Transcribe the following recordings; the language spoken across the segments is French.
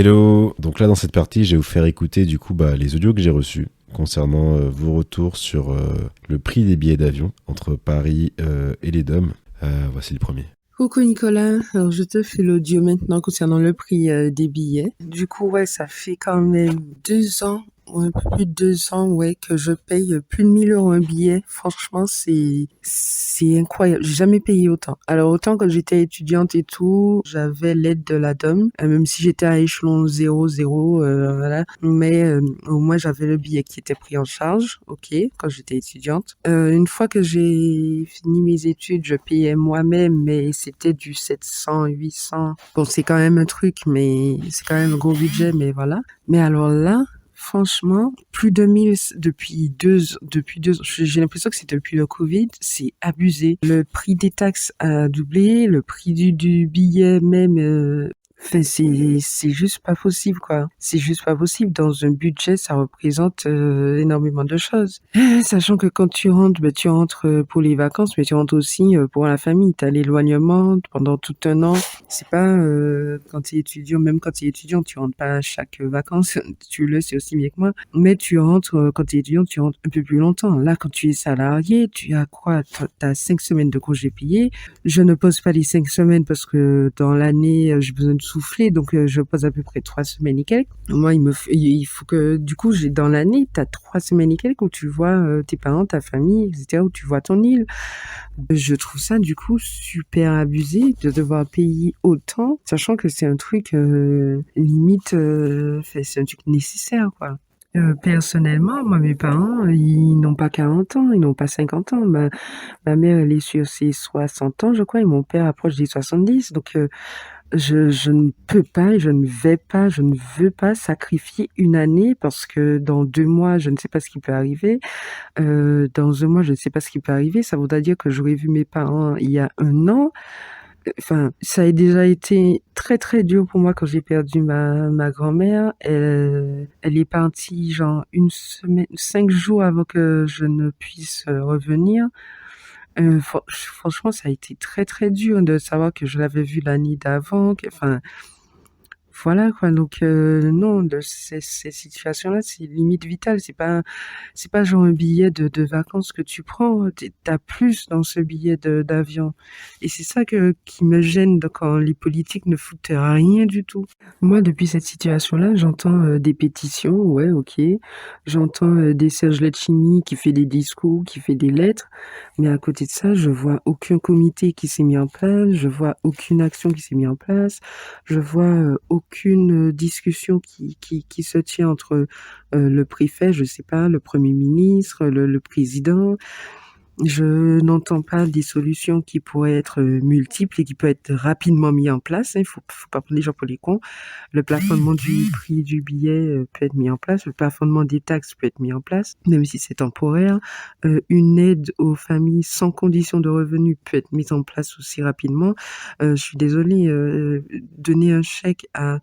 Hello! Donc là, dans cette partie, je vais vous faire écouter du coup les audios que j'ai reçus concernant vos retours sur le prix des billets d'avion entre Paris et les DOM. Voici le premier. Coucou Nicolas, alors je te fais l'audio maintenant concernant le prix des billets. Du coup, ouais, ça fait quand même 2 ans, ou un peu plus de 2 ans, ouais, que je paye plus de 1 000 € un billet. Franchement, c'est incroyable. J'ai jamais payé autant. Alors autant quand j'étais étudiante et tout, j'avais l'aide de la DOM, même si j'étais à échelon 0, voilà. Mais au moins j'avais le billet qui était pris en charge, ok, quand j'étais étudiante. Une fois que j'ai fini mes études, je payais moi-même, mais c'était du 700, 800. Bon, c'est quand même un truc, mais c'est quand même un gros budget, mais voilà. Mais alors là, franchement, plus de 1000 depuis 2 ans. J'ai l'impression que c'est depuis le Covid, c'est abusé. Le prix des taxes a doublé, le prix du billet même, enfin, c'est juste pas possible, quoi. C'est juste pas possible. Dans un budget, ça représente énormément de choses. Sachant que quand tu rentres, tu rentres pour les vacances, mais tu rentres aussi pour la famille. T'as l'éloignement pendant tout un an. C'est pas quand t'es étudiant, même quand t'es étudiant, tu rentres pas à chaque vacances. Tu le sais aussi bien que moi. Mais tu rentres, quand t'es étudiant, tu rentres un peu plus longtemps. Là, quand tu es salarié, tu as quoi? T'as 5 semaines de congés payés. Je ne pose pas les 5 semaines parce que dans l'année, j'ai besoin de souffler, donc je pose à peu près 3 semaines et quelques. Moi, il faut que, du coup, dans l'année, t'as 3 semaines et quelques où tu vois tes parents, ta famille, etc., où tu vois ton île. Je trouve ça, du coup, super abusé de devoir payer autant, sachant que c'est un truc limite, c'est un truc nécessaire, quoi. Personnellement, moi, mes parents, ils n'ont pas 40 ans, ils n'ont pas 50 ans. Ma mère, elle est sur ses 60 ans, je crois, et mon père approche des 70. Donc, je ne peux pas et je ne veux pas sacrifier une année parce que dans 2 mois, je ne sais pas ce qui peut arriver. Dans un mois, je ne sais pas ce qui peut arriver. Ça voudrait dire que j'aurais vu mes parents il y a 1 an. Enfin, ça a déjà été très, très dur pour moi quand j'ai perdu ma grand-mère. Elle est partie genre 1 semaine, 5 jours avant que je ne puisse revenir. Franchement, ça a été très, très dur de savoir que je l'avais vue l'année d'avant, enfin, voilà quoi. Donc non, de ces situations-là, c'est limite vital. C'est pas genre un billet de vacances que tu prends. T'as plus dans ce billet d'avion. Et c'est ça qui me gêne quand les politiques ne foutent rien du tout. Moi, depuis cette situation-là, j'entends des pétitions, ouais, ok. J'entends des Serge Letchimy qui fait des discours, qui fait des lettres. Mais à côté de ça, je vois aucun comité qui s'est mis en place. Je vois aucune action qui s'est mise en place. Je vois aucune discussion qui se tient entre le préfet, je sais pas, le premier ministre, le président. Je n'entends pas des solutions qui pourraient être multiples et qui peuvent être rapidement mises en place. Il faut pas prendre les gens pour les cons. Le plafonnement du prix du billet peut être mis en place. Le plafonnement des taxes peut être mis en place, même si c'est temporaire. Une aide aux familles sans condition de revenu peut être mise en place aussi rapidement. Je suis désolée, donner un chèque à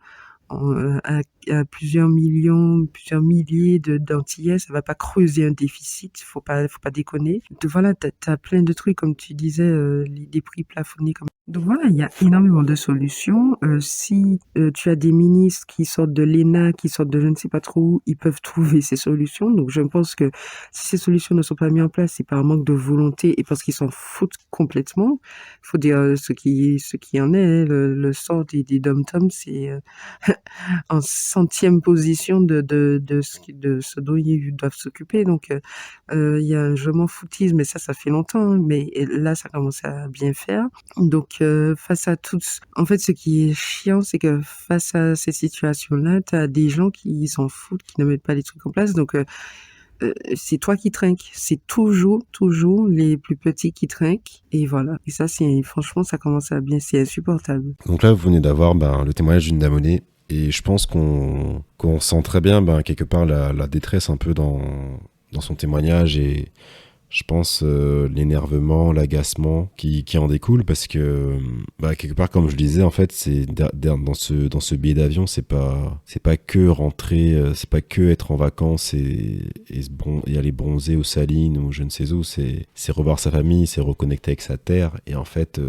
plusieurs millions, plusieurs milliers d'Antillais, ça va pas creuser un déficit, faut pas déconner. Donc voilà, t'as plein de trucs, comme tu disais, des prix plafonnés comme. Donc voilà, il y a énormément de solutions. Si tu as des ministres qui sortent de l'ENA, qui sortent de je ne sais pas trop où, ils peuvent trouver ces solutions. Donc je pense que si ces solutions ne sont pas mises en place, c'est par manque de volonté et parce qu'ils s'en foutent complètement. Il faut dire ce qui en est, hein. Le sort des dom-toms, c'est en centième position de ce dont ils doivent s'occuper. Donc, il y a un je m'en foutisme, mais ça fait longtemps, hein, mais là, ça commence à bien faire. Donc, face à en fait, ce qui est chiant, c'est que face à ces situations-là, tu as des gens qui s'en foutent, qui ne mettent pas les trucs en place. Donc, c'est toi qui trinques. C'est toujours, toujours les plus petits qui trinquent. Et voilà. Et ça, franchement, ça commence à bien, c'est insupportable. Donc là, vous venez d'avoir le témoignage d'une abonnée. Et je pense qu'on sent très bien quelque part la détresse un peu dans son témoignage et je pense l'énervement, l'agacement qui en découle parce que quelque part comme je disais en fait c'est dans ce billet d'avion c'est pas que rentrer, c'est pas que être en vacances et aller bronzer aux Salines ou je ne sais où, c'est revoir sa famille, c'est reconnecter avec sa terre et en fait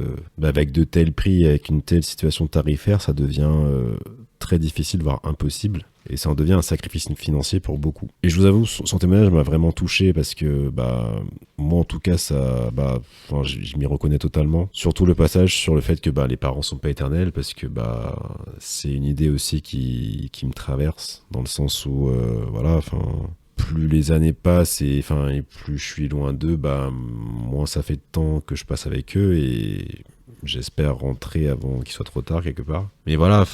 avec de tels prix, avec une telle situation tarifaire, ça devient très difficile, voire impossible. Et ça en devient un sacrifice financier pour beaucoup. Et je vous avoue, son témoignage m'a vraiment touché parce que, moi en tout cas, je m'y reconnais totalement. Surtout le passage sur le fait que les parents sont pas éternels, parce que c'est une idée aussi qui me traverse, dans le sens où, plus les années passent et plus je suis loin d'eux, moins ça fait de temps que je passe avec eux et j'espère rentrer avant qu'il soit trop tard quelque part. Mais voilà,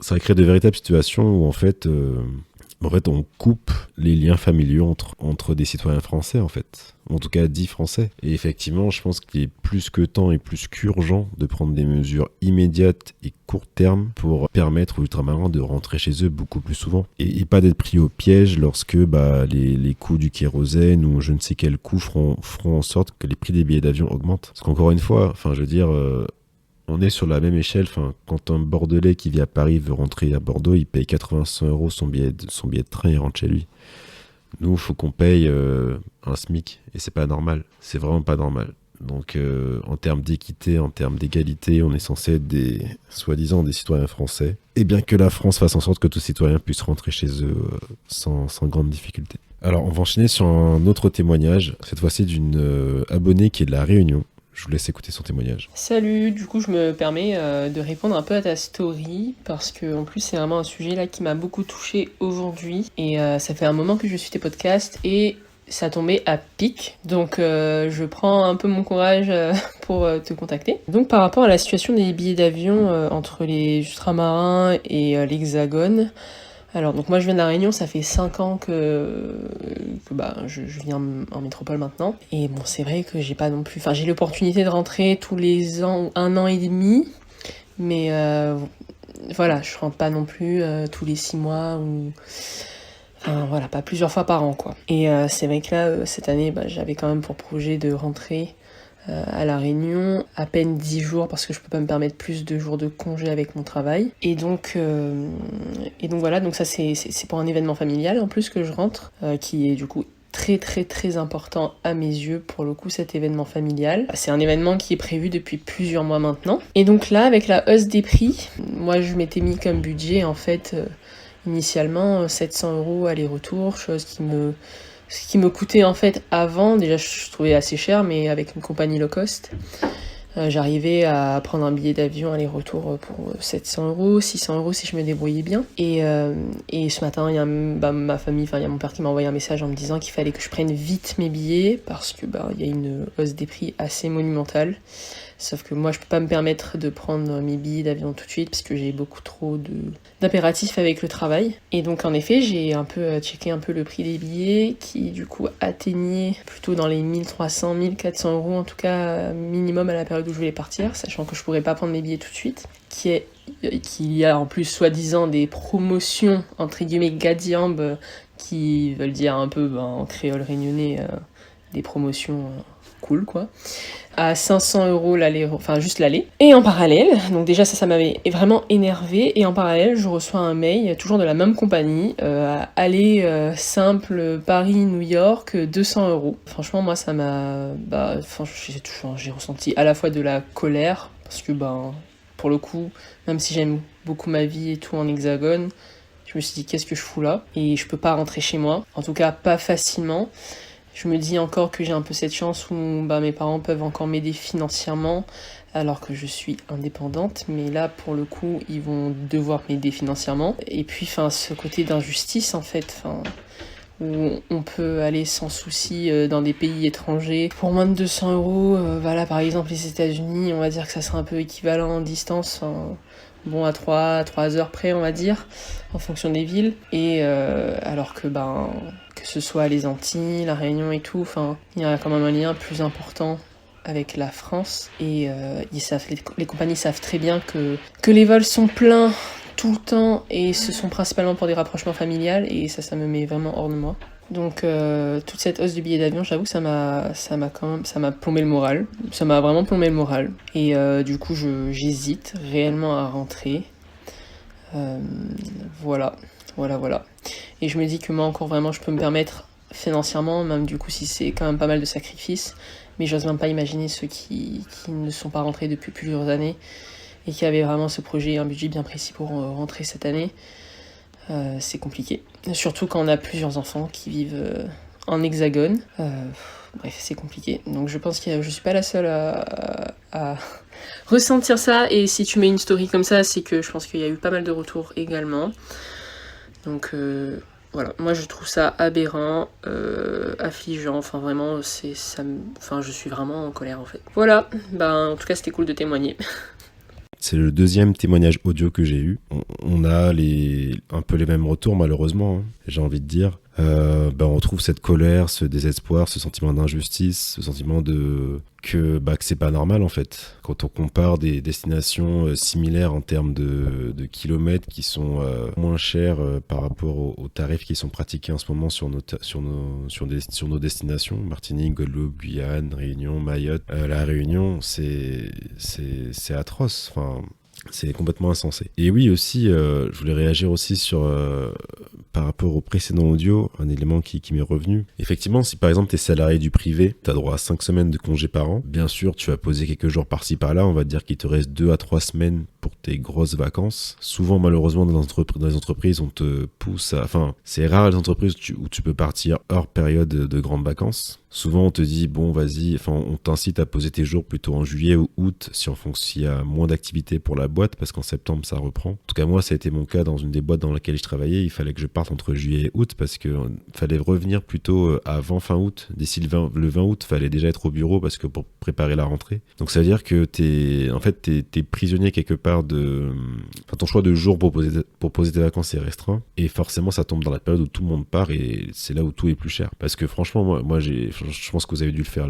ça crée de véritables situations où en fait, on coupe les liens familiaux entre des citoyens français, en fait. En tout cas, dits français. Et effectivement, je pense qu'il est plus que temps et plus qu'urgent de prendre des mesures immédiates et court terme pour permettre aux ultramarins de rentrer chez eux beaucoup plus souvent. Et pas d'être pris au piège lorsque les coûts du kérosène ou je ne sais quels coûts feront en sorte que les prix des billets d'avion augmentent. Parce qu'encore une fois, on est sur la même échelle. Quand un Bordelais qui vit à Paris veut rentrer à Bordeaux, il paye 80-100 euros son billet de train et rentre chez lui. Nous, il faut qu'on paye un SMIC et c'est pas normal. C'est vraiment pas normal. Donc, en termes d'équité, en termes d'égalité, on est censé être soi-disant des citoyens français. Et bien que la France fasse en sorte que tous citoyens puissent rentrer chez eux sans grande difficulté. Alors, on va enchaîner sur un autre témoignage, cette fois-ci d'une abonnée qui est de La Réunion. Je vous laisse écouter son témoignage. Salut, du coup je me permets de répondre un peu à ta story parce que en plus c'est vraiment un sujet là qui m'a beaucoup touchée aujourd'hui et ça fait un moment que je suis tes podcasts et ça tombait à pic, donc je prends un peu mon courage pour te contacter. Donc par rapport à la situation des billets d'avion entre les ultramarins et l'Hexagone, alors donc moi je viens de La Réunion, ça fait 5 ans que je vis en métropole maintenant. Et bon c'est vrai que j'ai pas non plus. Enfin j'ai l'opportunité de rentrer tous les ans ou 1 an et demi. Mais voilà, je rentre pas non plus tous les 6 mois ou. Enfin voilà, pas plusieurs fois par an quoi. Et c'est vrai que là, cette année, j'avais quand même pour projet de rentrer à La Réunion, à peine 10 jours parce que je peux pas me permettre plus de jours de congé avec mon travail. Et donc voilà, donc ça c'est pour un événement familial en plus que je rentre, qui est du coup très très très important à mes yeux pour le coup cet événement familial. C'est un événement qui est prévu depuis plusieurs mois maintenant. Et donc là avec la hausse des prix, moi je m'étais mis comme budget en fait initialement 700 € aller-retour, chose ce qui me coûtait en fait avant, déjà je trouvais assez cher, mais avec une compagnie low cost, j'arrivais à prendre un billet d'avion aller-retour pour 700 €, 600 € si je me débrouillais bien. Et ce matin, il y a ma famille, il y a mon père qui m'a envoyé un message en me disant qu'il fallait que je prenne vite mes billets parce que il y a une hausse des prix assez monumentale. Sauf que moi, je peux pas me permettre de prendre mes billets d'avion tout de suite parce que j'ai beaucoup trop d'impératifs avec le travail. Et donc, en effet, j'ai un peu checké un peu le prix des billets qui, du coup, atteignait plutôt dans les 1300, 1400 € en tout cas minimum à la période où je voulais partir, sachant que je pourrais pas prendre mes billets tout de suite. Qu'il y a en plus soi-disant des promotions, entre guillemets, gadiambes, qui veulent dire un peu, en créole réunionnais, des promotions cool, quoi. À 500 € l'aller, juste l'aller. Et en parallèle, donc déjà ça m'avait vraiment énervé, et en parallèle je reçois un mail, toujours de la même compagnie, aller simple Paris-New York, 200 €. Franchement moi ça m'a... j'ai ressenti à la fois de la colère, parce que pour le coup, même si j'aime beaucoup ma vie et tout en hexagone, je me suis dit qu'est-ce que je fous là, et je peux pas rentrer chez moi, en tout cas pas facilement. Je me dis encore que j'ai un peu cette chance où mes parents peuvent encore m'aider financièrement alors que je suis indépendante, mais là pour le coup ils vont devoir m'aider financièrement. Et puis ce côté d'injustice en fait, où on peut aller sans souci dans des pays étrangers pour moins de 200 €. Par exemple les États-Unis, on va dire que ça serait un peu équivalent en distance. À 3 heures près, on va dire, en fonction des villes. Et alors que que ce soit les Antilles, la Réunion et tout, il y a quand même un lien plus important avec la France. Et les compagnies savent très bien que les vols sont pleins tout le temps et ce sont principalement pour des rapprochements familiales, et ça me met vraiment hors de moi. Donc toute cette hausse du billet d'avion, j'avoue que ça m'a plombé le moral. Ça m'a vraiment plombé le moral. Et du coup j'hésite réellement à rentrer. Voilà. Et je me dis que moi encore vraiment je peux me permettre financièrement, même du coup si c'est quand même pas mal de sacrifices, mais j'ose même pas imaginer ceux qui ne sont pas rentrés depuis plusieurs années et qui avait vraiment ce projet, un budget bien précis pour rentrer cette année, c'est compliqué. Surtout quand on a plusieurs enfants qui vivent en hexagone. Bref, c'est compliqué. Donc je pense que je suis pas la seule à ressentir ça. Et si tu mets une story comme ça, c'est que je pense qu'il y a eu pas mal de retours également. Donc voilà, moi je trouve ça aberrant, affligeant. Enfin vraiment, je suis vraiment en colère en fait. Voilà, en tout cas c'était cool de témoigner. C'est le deuxième témoignage audio que j'ai eu. On a un peu les mêmes retours, malheureusement, hein, j'ai envie de dire. On retrouve cette colère, ce désespoir, ce sentiment d'injustice, ce sentiment que c'est pas normal en fait. Quand on compare des destinations similaires en termes de kilomètres qui sont moins chers par rapport aux tarifs qui sont pratiqués en ce moment sur nos destinations, Martinique, Guadeloupe, Guyane, Réunion, Mayotte. La Réunion, c'est atroce. Enfin, c'est complètement insensé. Et oui aussi, je voulais réagir aussi sur par rapport au précédent audio, un élément qui m'est revenu. Effectivement, si par exemple tu es salarié du privé, tu as droit à 5 semaines de congés par an. Bien sûr, tu vas poser quelques jours par-ci par-là. On va te dire qu'il te reste 2 à 3 semaines pour tes grosses vacances. Souvent, malheureusement, dans les entreprises, on te pousse à... Enfin, c'est rare les entreprises où tu peux partir hors période de grandes vacances. Souvent, on te dit, bon, vas-y, on t'incite à poser tes jours plutôt en juillet ou août, s'il y a moins d'activité pour la boîte, parce qu'en septembre, ça reprend. En tout cas, moi, ça a été mon cas dans une des boîtes dans laquelle je travaillais. Il fallait que je parte entre juillet et août, parce qu'il fallait revenir plutôt avant fin août. D'ici le 20 août, il fallait déjà être au bureau, parce que pour préparer la rentrée. Donc, ça veut dire que t'es prisonnier quelque part ton choix de jour pour poser tes vacances est restreint. Et forcément, ça tombe dans la période où tout le monde part, et c'est là où tout est plus cher. Parce que franchement, moi je pense que vous avez dû le faire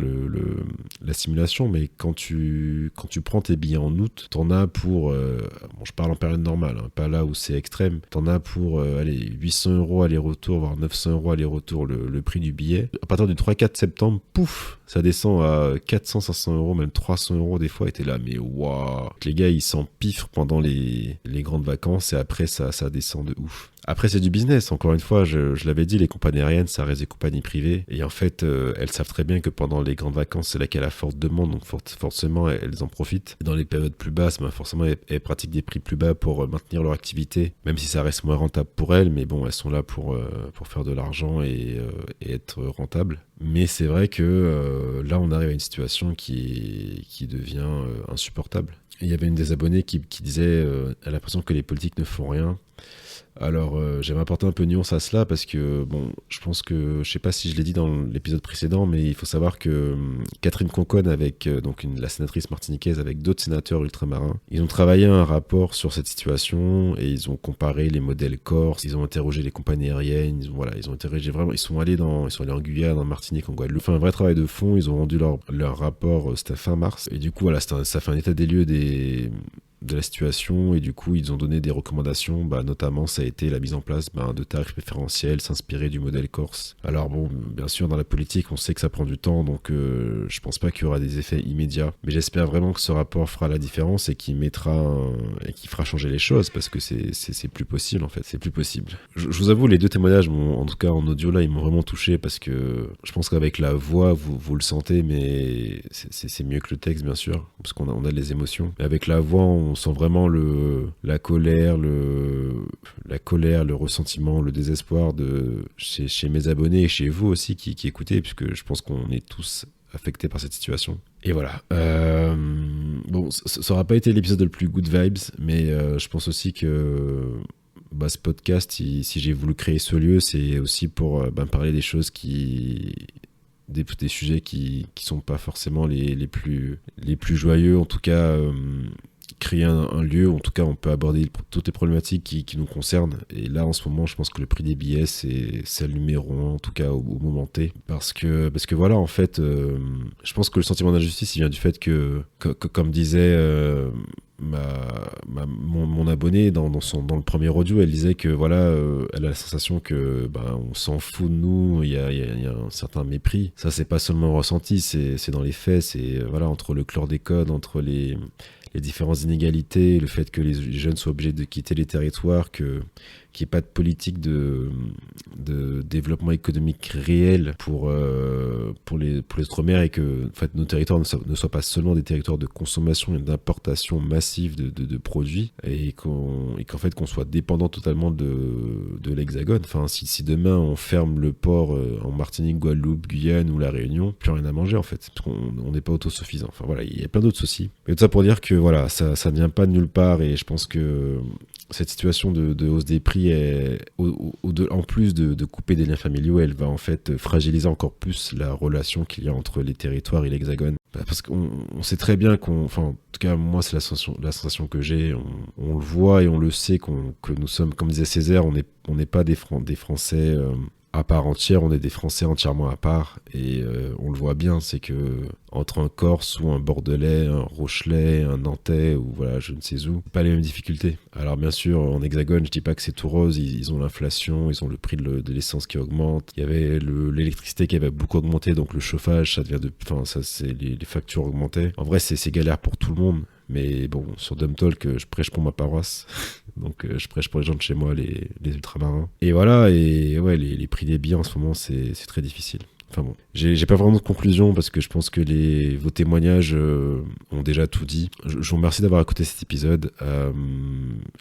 la simulation, mais quand tu prends tes billets en août, t'en as pour, je parle en période normale, hein, pas là où c'est extrême, t'en as pour 800 € aller-retour, voire 900 € aller-retour le prix du billet. À partir du 3-4 septembre, pouf, ça descend à 400-500 €, même 300 € des fois, et t'es là, mais waouh, les gars ils s'empiffrent pendant les grandes vacances, et après ça descend de ouf. Après, c'est du business. Encore une fois, je l'avais dit, les compagnies aériennes, ça reste des compagnies privées. Et en fait, elles savent très bien que pendant les grandes vacances, c'est là qu'il y a la forte demande. Donc forcément, elles en profitent. Dans les périodes plus basses, forcément, elles pratiquent des prix plus bas pour maintenir leur activité. Même si ça reste moins rentable pour elles. Mais bon, elles sont là pour faire de l'argent et être rentables. Mais c'est vrai que là, on arrive à une situation qui devient insupportable. Et il y avait une des abonnées qui disait elle a l'impression que les politiques ne font rien. Alors, j'aimerais apporter un peu de nuance à cela parce que, je pense que, je sais pas si je l'ai dit dans l'épisode précédent, mais il faut savoir que Catherine Conconne, avec la sénatrice martiniquaise, avec d'autres sénateurs ultramarins, ils ont travaillé un rapport sur cette situation et ils ont comparé les modèles corses, ils ont interrogé les compagnies aériennes, ils ont interrogé vraiment, ils sont allés en Guyane, en Martinique, en Guadeloupe, fait un vrai travail de fond, ils ont rendu leur rapport, c'était fin mars, et du coup, voilà, ça fait un état des lieux de la situation, et du coup ils ont donné des recommandations, notamment ça a été la mise en place de tarifs préférentiels, s'inspirer du modèle corse. Alors bon, bien sûr dans la politique on sait que ça prend du temps, donc je pense pas qu'il y aura des effets immédiats, mais j'espère vraiment que ce rapport fera la différence et qu'il fera changer les choses, parce que c'est plus possible en fait, c'est plus possible. Je vous avoue, les deux témoignages, en tout cas en audio là, ils m'ont vraiment touché, parce que je pense qu'avec la voix vous le sentez, mais c'est mieux que le texte bien sûr, parce qu'on a les émotions, mais avec la voix on sent vraiment la colère, le ressentiment, le désespoir chez mes abonnés et chez vous aussi qui écoutez, puisque je pense qu'on est tous affectés par cette situation. Et voilà. Ça aura pas été l'épisode le plus good vibes, mais je pense aussi que ce podcast, si j'ai voulu créer ce lieu, c'est aussi pour parler des choses des sujets qui sont pas forcément les plus joyeux, en tout cas créer un lieu où en tout cas on peut aborder toutes les problématiques qui nous concernent. Et là en ce moment je pense que le prix des billets c'est le numéro 1, en tout cas au moment T, parce que voilà, en fait je pense que le sentiment d'injustice il vient du fait que comme disait mon abonnée dans le premier audio, elle disait que voilà, elle a la sensation que on s'en fout de nous, il y a un certain mépris. Ça c'est pas seulement ressenti, c'est dans les faits, c'est voilà, entre le chlordécone, entre les les différentes inégalités, le fait que les jeunes soient obligés de quitter les territoires, qu'il n'y ait pas de politique de développement économique réel pour les Outre-mer, et que en fait, nos territoires ne soient pas seulement des territoires de consommation et d'importation massive de produits, et qu'en fait qu'on soit dépendant totalement de l'Hexagone. Enfin, si demain on ferme le port en Martinique, Guadeloupe, Guyane ou La Réunion, plus rien à manger en fait, parce qu'on n'est pas autosuffisant. Enfin voilà, il y a plein d'autres soucis. Mais tout ça pour dire que voilà, ça ne vient pas de nulle part, et je pense que cette situation de hausse des prix, en plus de couper des liens familiaux, elle va en fait fragiliser encore plus la relation qu'il y a entre les territoires et l'Hexagone. Parce qu'on sait très bien enfin en tout cas moi c'est la sensation que j'ai, on le voit et on le sait que nous sommes, comme disait Césaire, on n'est pas des Français à part entière, on est des Français entièrement à part, et on le voit bien, c'est que entre un Corse ou un Bordelais, un Rochelais, un Nantais, ou voilà, je ne sais où, pas les mêmes difficultés. Alors bien sûr, en Hexagone, je dis pas que c'est tout rose, ils ont l'inflation, ils ont le prix de l'essence qui augmente, il y avait l'électricité qui avait beaucoup augmenté, donc le chauffage, les factures augmentaient. En vrai, c'est galère pour tout le monde. Mais bon, sur Dumb Talk, je prêche pour ma paroisse. Donc je prêche pour les gens de chez moi, les ultramarins. Et voilà, et ouais, les prix des billets en ce moment, c'est très difficile. Enfin bon, j'ai pas vraiment de conclusion, parce que je pense que vos témoignages ont déjà tout dit. Je vous remercie d'avoir écouté cet épisode.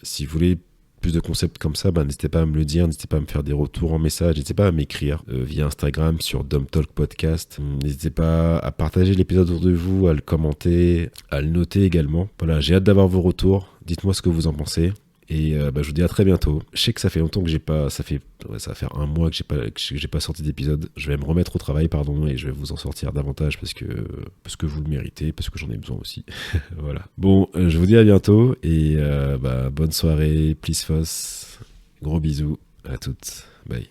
Si vous voulez plus de concepts comme ça, n'hésitez pas à me le dire, n'hésitez pas à me faire des retours en message, n'hésitez pas à m'écrire via Instagram sur Dumb Talk Podcast. N'hésitez pas à partager l'épisode autour de vous, à le commenter, à le noter également. Voilà, j'ai hâte d'avoir vos retours. Dites-moi ce que vous en pensez. Et je vous dis à très bientôt. Je sais que ça fait longtemps que ça va faire un mois que j'ai pas sorti d'épisode. Je vais me remettre au travail, et je vais vous en sortir davantage parce que vous le méritez, parce que j'en ai besoin aussi. Voilà. Bon, je vous dis à bientôt, et bonne soirée, please Foss. Gros bisous à toutes. Bye.